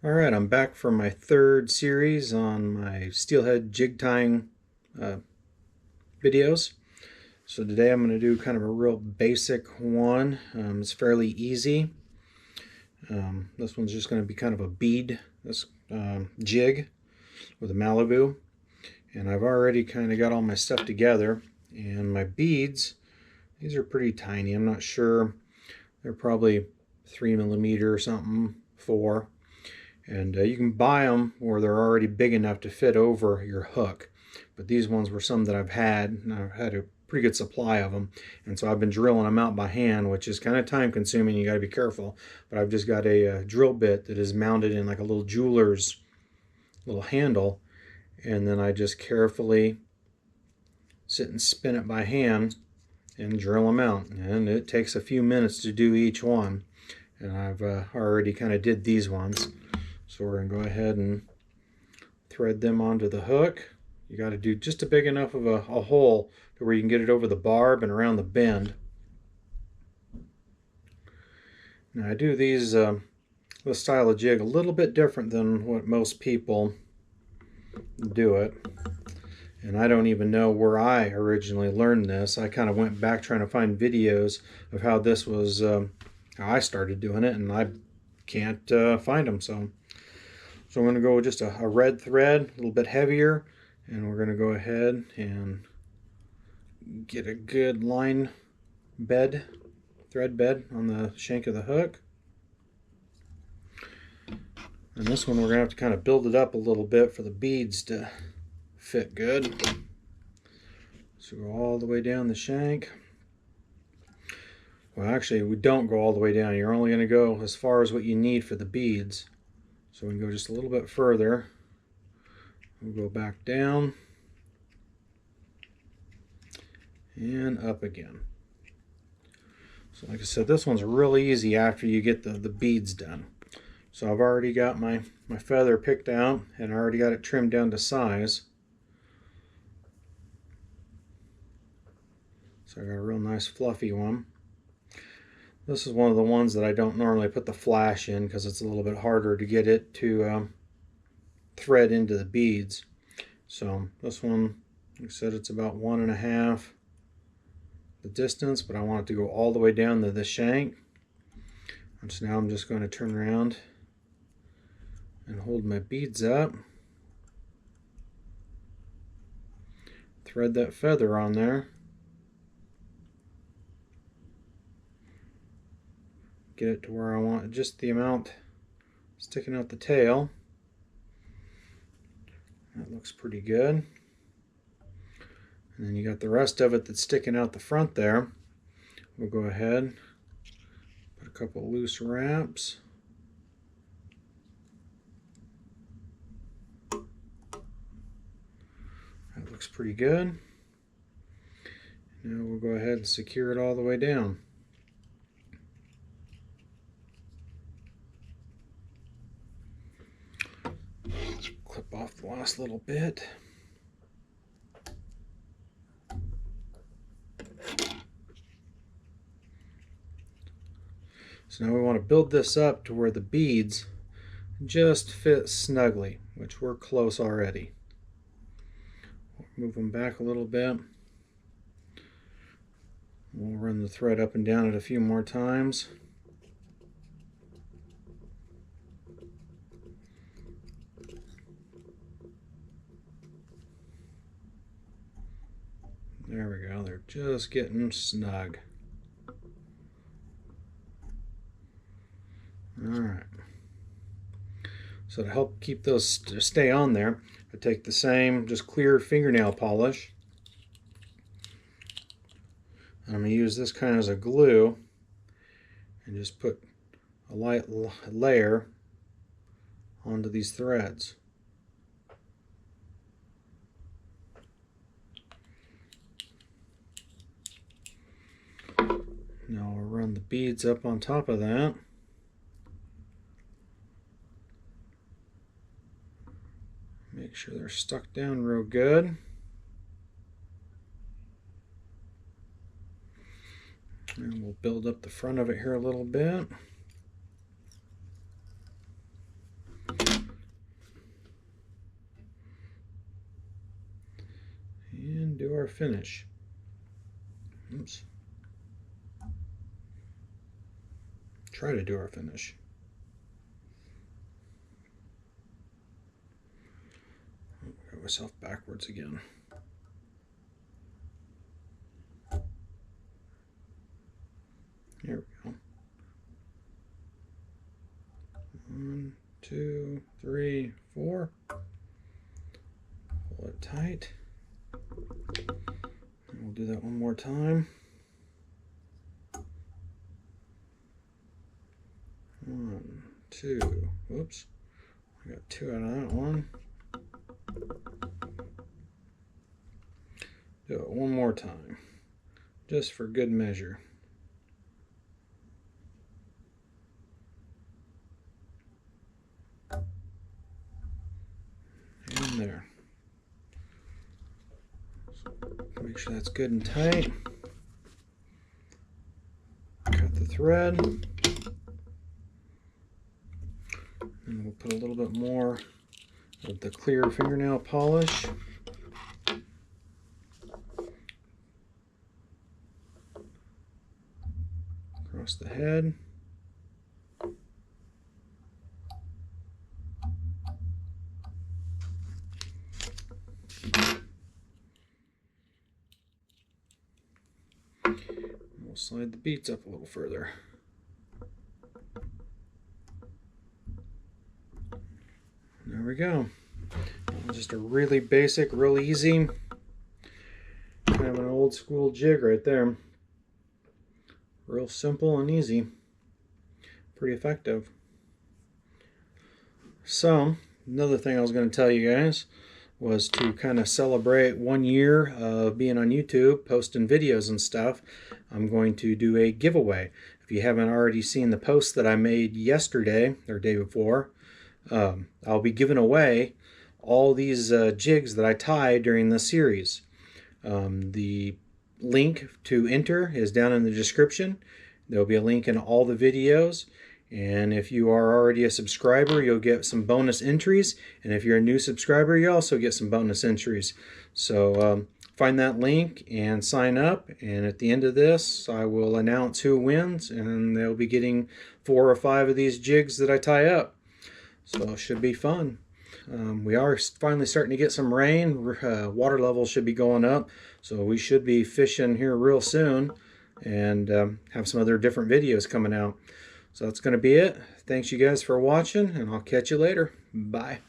Alright, I'm back for my third series on my steelhead jig tying videos. So today I'm going to do kind of a real basic one. It's fairly easy. This one's just going to be kind of a bead jig with a Malibu. And I've already kind of got all my stuff together. And my beads, these are pretty tiny. I'm not sure. They're probably 3mm or something, 4. And you can buy them where they're already big enough to fit over your hook. But these ones were some that I've had, and I've had a pretty good supply of them. And so I've been drilling them out by hand, which is kind of time consuming. You got to be careful. But I've just got a drill bit that is mounted in like a little jeweler's little handle. And then I just carefully sit and spin it by hand and drill them out. And it takes a few minutes to do each one. And I've already kind of did these ones. So we're going to go ahead and thread them onto the hook. You got to do just a big enough of a hole to where you can get it over the barb and around the bend. Now I do these this style of jig a little bit different than what most people do it. And I don't even know where I originally learned this. I kind of went back trying to find videos of how this was, how I started doing it, and I can't find them. So I'm going to go with just a red thread, a little bit heavier, and we're going to go ahead and get a good line bed, thread bed on the shank of the hook. And this one we're going to have to kind of build it up a little bit for the beads to fit good. So go all the way down the shank. Well, actually we don't go all the way down. You're only going to go as far as what you need for the beads. So we can go just a little bit further. We'll go back down and up again. So like I said, this one's really easy after you get the beads done. So I've already got my feather picked out, and I already got it trimmed down to size. So I got a real nice fluffy one. This is one of the ones that I don't normally put the flash in because it's a little bit harder to get it to thread into the beads. So this one, like I said, it's about 1.5 the distance, but I want it to go all the way down to the shank. And so now I'm just going to turn around and hold my beads up. Thread that feather on there. Get it to where I want just the amount sticking out the tail. That looks pretty good. And then you got the rest of it that's sticking out the front there. We'll go ahead, put a couple loose wraps. That looks pretty good. Now we'll go ahead and secure it all the way down. Clip off the last little bit. So now we want to build this up to where the beads just fit snugly, which we're close already. Move them back a little bit. We'll run the thread up and down it a few more times. There we go, they're just getting snug. Alright. So to help keep those stay on there, I take the same just clear fingernail polish. I'm going to use this kind of as a glue and just put a light layer onto these threads. Now we'll run the beads up on top of that. Make sure they're stuck down real good. And we'll build up the front of it here a little bit. do our finish. Oops. Try to do our finish. Got myself backwards again. Here we go. 1, 2, 3, 4. Pull it tight. And we'll do that one more time. 1, 2. Whoops. I got 2 out of that one. Do it one more time, just for good measure. And there. So make sure that's good and tight. Cut the thread. And we'll put a little bit more of the clear fingernail polish. Across the head. We'll slide the beads up a little further. There we go. Just a really basic, real easy, kind of an old school jig right there. Real simple and easy. Pretty effective. So, another thing I was going to tell you guys was to kind of celebrate 1 year of being on YouTube, posting videos and stuff. I'm going to do a giveaway. If you haven't already seen the post that I made yesterday or day before, I'll be giving away all these jigs that I tie during this series. The link to enter is down in the description. There'll be a link in all the videos. And if you are already a subscriber, you'll get some bonus entries. And if you're a new subscriber, you also get some bonus entries. So find that link and sign up. And at the end of this, I will announce who wins. And they'll be getting 4 or 5 of these jigs that I tie up. So it should be fun. We are finally starting to get some rain. Water levels should be going up. So we should be fishing here real soon. And have some other different videos coming out. So that's going to be it. Thanks you guys for watching, and I'll catch you later. Bye.